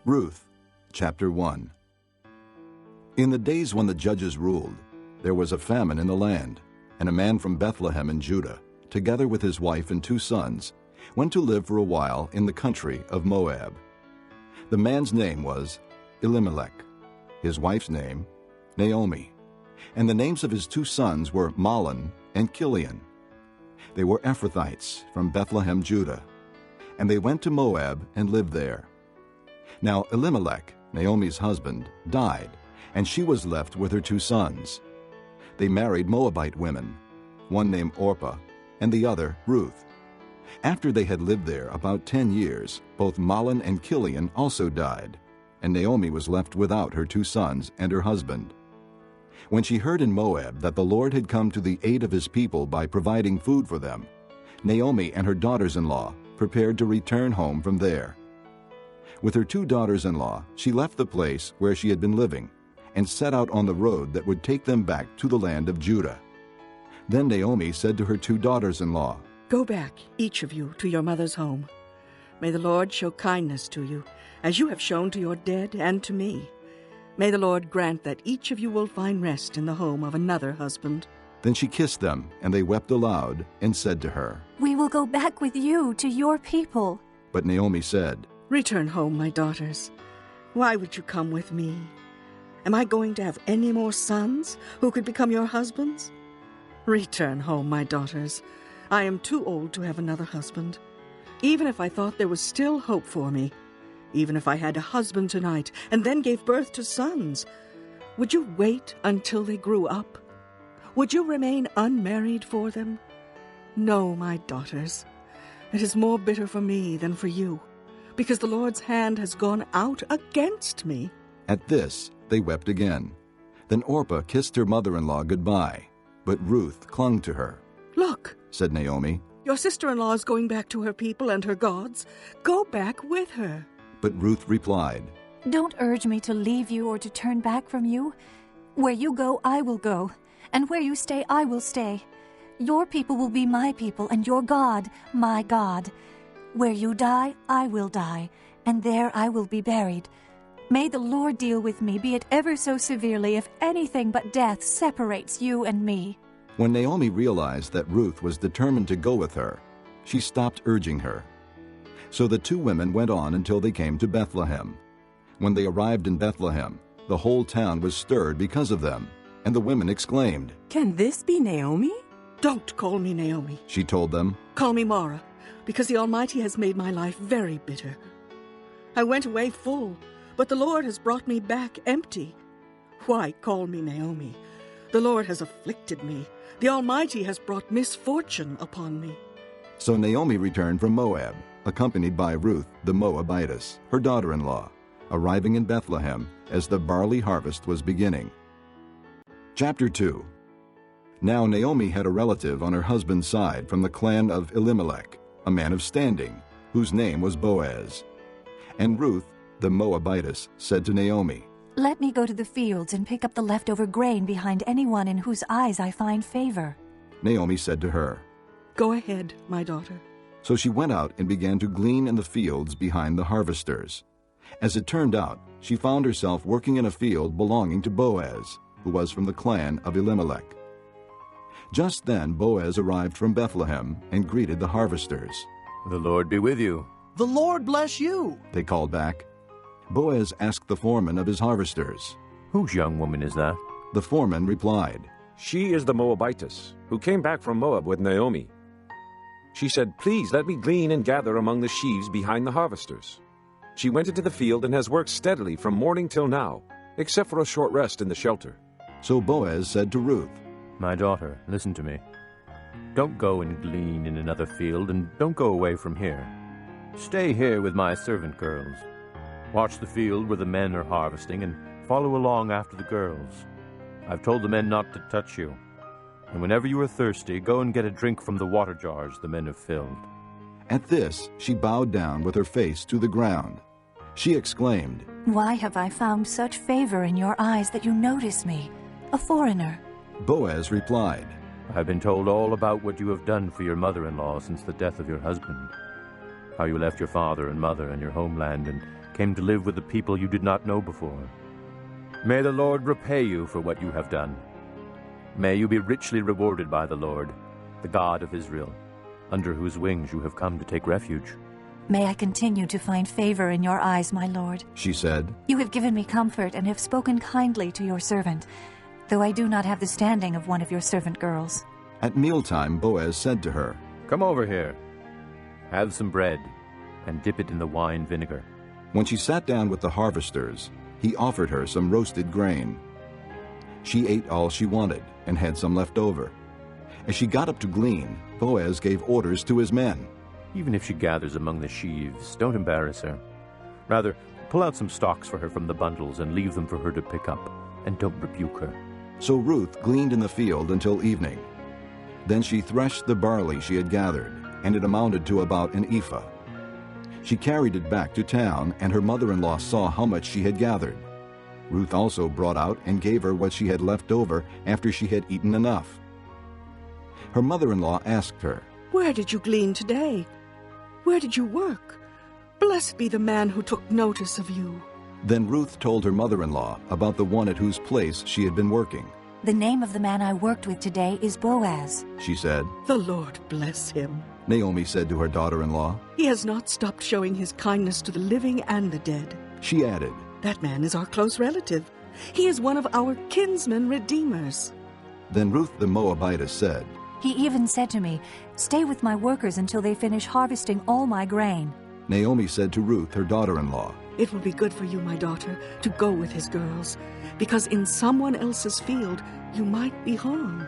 Ruth, chapter 1. In the days when the judges ruled, there was a famine in the land, and a man from Bethlehem in Judah, together with his wife and 2 sons, went to live for a while in the country of Moab. The man's name was Elimelech, his wife's name Naomi, and the names of his 2 sons were Mahlon and Chilion. They were Ephrathites from Bethlehem, Judah, and they went to Moab and lived there. Now Elimelech, Naomi's husband, died, and she was left with her 2 sons. They married Moabite women, one named Orpah and the other Ruth. After they had lived there about 10 years, both Mahlon and Chilion also died, and Naomi was left without her 2 sons and her husband. When she heard in Moab that the Lord had come to the aid of his people by providing food for them, Naomi and her daughters-in-law prepared to return home from there. With her 2 daughters-in-law, she left the place where she had been living and set out on the road that would take them back to the land of Judah. Then Naomi said to her 2 daughters-in-law, "Go back, each of you, to your mother's home. May the Lord show kindness to you, as you have shown to your dead and to me. May the Lord grant that each of you will find rest in the home of another husband." Then she kissed them, and they wept aloud and said to her, "We will go back with you to your people." But Naomi said, "Return home, my daughters. Why would you come with me? Am I going to have any more sons who could become your husbands? Return home, my daughters. I am too old to have another husband. Even if I thought there was still hope for me, even if I had a husband tonight and then gave birth to sons, would you wait until they grew up? Would you remain unmarried for them? No, my daughters. It is more bitter for me than for you, because the Lord's hand has gone out against me." At this they wept again. Then Orpah kissed her mother-in-law goodbye, but Ruth clung to her. "Look," said Naomi. "your sister-in-law is going back to her people and her gods. Go back with her." But Ruth replied, "Don't urge me to leave you or to turn back from you. Where you go, I will go, and where you stay, I will stay. Your people will be my people, and your God, my God. Where you die, I will die, and there I will be buried. May the Lord deal with me, be it ever so severely, if anything but death separates you and me." When Naomi realized that Ruth was determined to go with her, she stopped urging her. So the 2 women went on until they came to Bethlehem. When they arrived in Bethlehem, the whole town was stirred because of them, and the women exclaimed, "Can this be Naomi?" "Don't call me Naomi," she told them. "Call me Mara, because the Almighty has made my life very bitter. I went away full, but the Lord has brought me back empty. Why call me Naomi? The Lord has afflicted me. The Almighty has brought misfortune upon me." So Naomi returned from Moab, accompanied by Ruth the Moabitess, her daughter-in-law, arriving in Bethlehem as the barley harvest was beginning. Chapter 2. Now Naomi had a relative on her husband's side from the clan of Elimelech, a man of standing, whose name was Boaz. And Ruth the Moabitess said to Naomi, "Let me go to the fields and pick up the leftover grain behind anyone in whose eyes I find favor." Naomi said to her, "Go ahead, my daughter." So she went out and began to glean in the fields behind the harvesters. As it turned out, she found herself working in a field belonging to Boaz, who was from the clan of Elimelech. Just then Boaz arrived from Bethlehem and greeted the harvesters. "The Lord be with you." "The Lord bless you," they called back. Boaz asked the foreman of his harvesters, "Whose young woman is that?" The foreman replied, "She is the Moabitess, who came back from Moab with Naomi. She said, 'Please let me glean and gather among the sheaves behind the harvesters.' She went into the field and has worked steadily from morning till now, except for a short rest in the shelter." So Boaz said to Ruth, "My daughter, listen to me. Don't go and glean in another field, and don't go away from here. Stay here with my servant girls. Watch the field where the men are harvesting, and follow along after the girls. I've told the men not to touch you. And whenever you are thirsty, go and get a drink from the water jars the men have filled." At this she bowed down with her face to the ground. She exclaimed, "Why have I found such favor in your eyes that you notice me, a foreigner?" Boaz replied, "I've been told all about what you have done for your mother-in-law since the death of your husband, how you left your father and mother and your homeland and came to live with the people you did not know before. May the Lord repay you for what you have done. May you be richly rewarded by the Lord, the God of Israel, under whose wings you have come to take refuge. May I continue to find favor in your eyes, my lord. She said, You have given me comfort and have spoken kindly to your servant, though I do not have the standing of one of your servant girls. At mealtime, Boaz said to her, Come over here. Have some bread, and dip it in the wine vinegar. When she sat down with the harvesters, he offered her some roasted grain. She ate all she wanted and had some left over. As she got up to glean, Boaz gave orders to his men. Even if she gathers among the sheaves, don't embarrass her. Rather, pull out some stalks for her from the bundles and leave them for her to pick up, and don't rebuke her. So Ruth gleaned in the field until evening. Then she threshed the barley she had gathered, and it amounted to about an ephah. She carried it back to town, and her mother-in-law saw how much she had gathered. Ruth also brought out and gave her what she had left over after she had eaten enough. Her mother-in-law asked her, Where did you glean today? Where did you work? Blessed be the man who took notice of you. Then Ruth told her mother-in-law about the one at whose place she had been working. The name of the man I worked with today is Boaz. She said. The Lord bless him. Naomi said to her daughter-in-law. He has not stopped showing his kindness to the living and the dead. She added, That man is our close relative. He is one of our kinsmen redeemers. Then Ruth the Moabitess said, He even said to me, Stay with my workers until they finish harvesting all my grain. Naomi said to Ruth, her daughter-in-law, It will be good for you, my daughter, to go with his girls, because in someone else's field you might be harmed.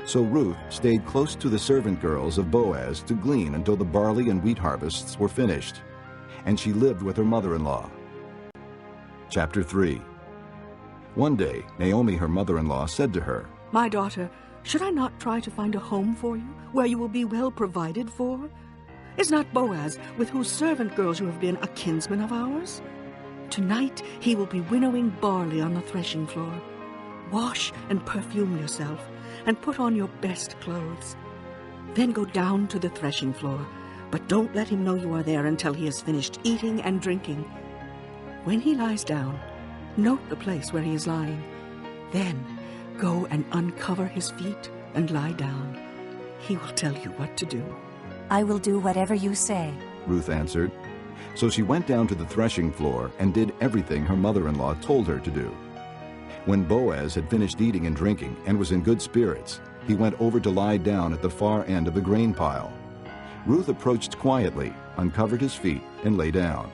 So Ruth stayed close to the servant girls of Boaz to glean until the barley and wheat harvests were finished, and she lived with her mother-in-law. Chapter 3. One day, Naomi, her mother-in-law, said to her, My daughter, should I not try to find a home for you, where you will be well provided for? Is not Boaz, with whose servant girls you have been, a kinsman of ours? Tonight he will be winnowing barley on the threshing floor. Wash and perfume yourself, and put on your best clothes. Then go down to the threshing floor, but don't let him know you are there until he has finished eating and drinking. When he lies down, note the place where he is lying. Then go and uncover his feet and lie down. He will tell you what to do. I will do whatever you say. Ruth answered. So she went down to the threshing floor and did everything her mother-in-law told her to do. When Boaz had finished eating and drinking and was in good spirits, he went over to lie down at the far end of the grain pile. Ruth approached quietly, uncovered his feet, and lay down.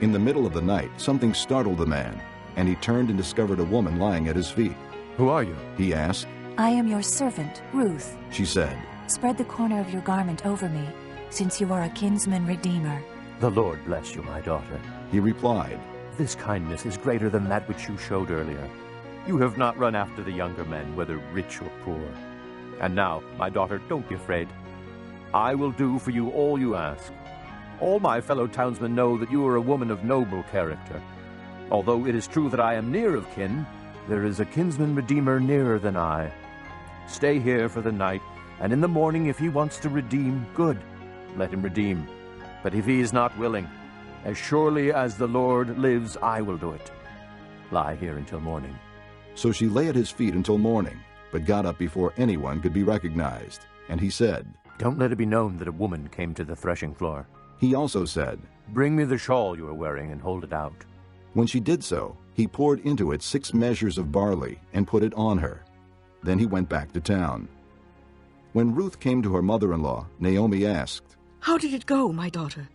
In the middle of the night, something startled the man, and he turned and discovered a woman lying at his feet. Who are you? He asked. I am your servant, Ruth. She said. Spread the corner of your garment over me, since you are a kinsman redeemer. The Lord bless you, my daughter. He replied. This kindness is greater than that which you showed earlier. You have not run after the younger men, whether rich or poor. And now, my daughter, don't be afraid. I will do for you all you ask. All my fellow townsmen know that you are a woman of noble character. Although it is true that I am near of kin, there is a kinsman redeemer nearer than I. Stay here for the night, and in the morning if he wants to redeem, good, let him redeem. But if he is not willing, as surely as the Lord lives, I will do it. Lie here until morning. So she lay at his feet until morning, but got up before anyone could be recognized. And he said, Don't let it be known that a woman came to the threshing floor. He also said, Bring me the shawl you are wearing and hold it out. When she did so, he poured into it 6 measures of barley and put it on her. Then he went back to town. When Ruth came to her mother-in-law, Naomi asked, How did it go, my daughter?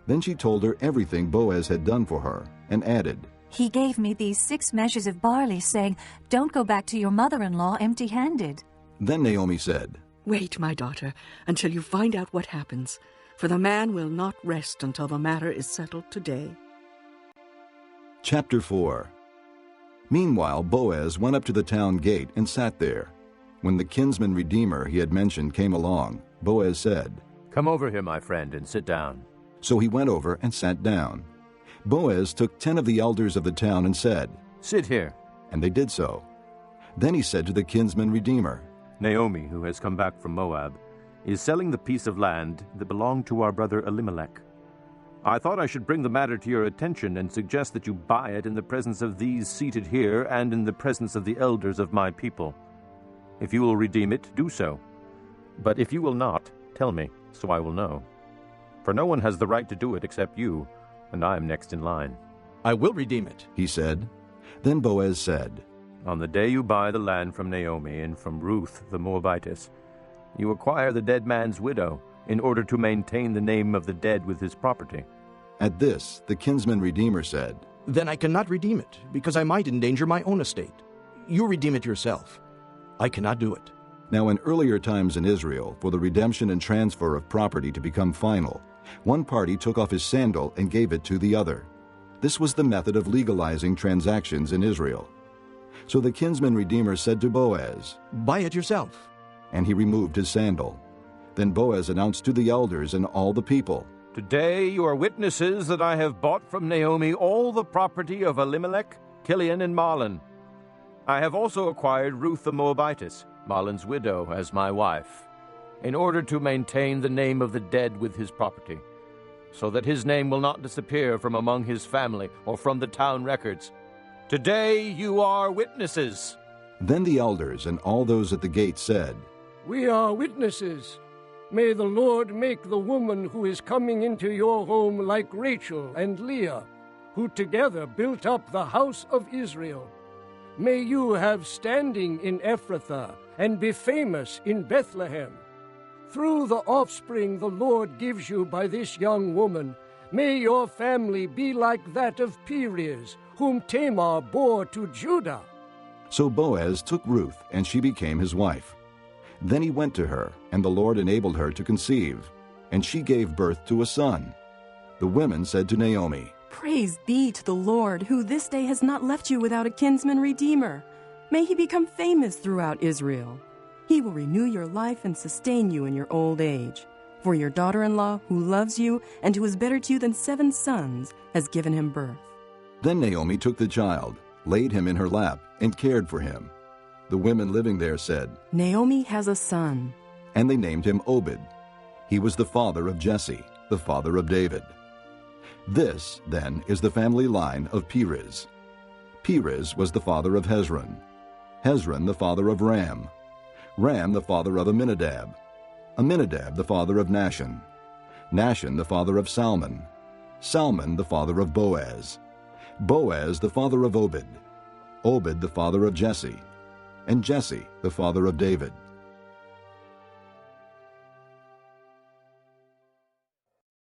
Then she told her everything Boaz had done for her, and added, He gave me these 6 measures of barley, saying, Don't go back to your mother-in-law empty-handed. Then Naomi said, Wait, my daughter, until you find out what happens, for the man will not rest until the matter is settled today. Chapter 4. Meanwhile, Boaz went up to the town gate and sat there. When the kinsman redeemer he had mentioned came along, Boaz said, Come over here, my friend, and sit down. So he went over and sat down. Boaz took 10 of the elders of the town and said, Sit here. And they did so. Then he said to the kinsman redeemer, Naomi, who has come back from Moab, is selling the piece of land that belonged to our brother Elimelech. I thought I should bring the matter to your attention and suggest that you buy it in the presence of these seated here and in the presence of the elders of my people. If you will redeem it, do so. But if you will not, tell me, so I will know. For no one has the right to do it except you, and I am next in line." I will redeem it, he said. Then Boaz said, "On the day you buy the land from Naomi and from Ruth the Moabitess, you acquire the dead man's widow in order to maintain the name of the dead with his property." At this, the kinsman redeemer said, Then I cannot redeem it, because I might endanger my own estate. You redeem it yourself. I cannot do it. Now in earlier times in Israel, for the redemption and transfer of property to become final, one party took off his sandal and gave it to the other. This was the method of legalizing transactions in Israel. So the kinsman redeemer said to Boaz, Buy it yourself. and he removed his sandal. Then Boaz announced to the elders and all the people, "Today you are witnesses that I have bought from Naomi all the property of Elimelech, Kilion, and Mahlon. I have also acquired Ruth the Moabitess, Mahlon's widow, as my wife, in order to maintain the name of the dead with his property, so that his name will not disappear from among his family or from the town records. Today you are witnesses." Then the elders and all those at the gate said, "We are witnesses. May the Lord make the woman who is coming into your home like Rachel and Leah, who together built up the house of Israel. May you have standing in Ephrathah and be famous in Bethlehem. Through the offspring the Lord gives you by this young woman, may your family be like that of Perez, whom Tamar bore to Judah." So Boaz took Ruth, and she became his wife. Then he went to her, and the Lord enabled her to conceive, and she gave birth to a son. The women said to Naomi, Praise be to the Lord, who this day has not left you without a kinsman redeemer. May he become famous throughout Israel. He will renew your life and sustain you in your old age. For your daughter-in-law, who loves you and who is better to you than 7 sons, has given him birth. Then Naomi took the child, laid him in her lap, and cared for him. The women living there said, Naomi has a son. And they named him Obed. He was the father of Jesse, the father of David. This, then, is the family line of Perez. Perez was the father of Hezron. Hezron the father of Ram. Ram the father of Amminadab. Amminadab the father of Nahshon. Nahshon the father of Salmon. Salmon the father of Boaz. Boaz the father of Obed. Obed the father of Jesse. And Jesse the father of David.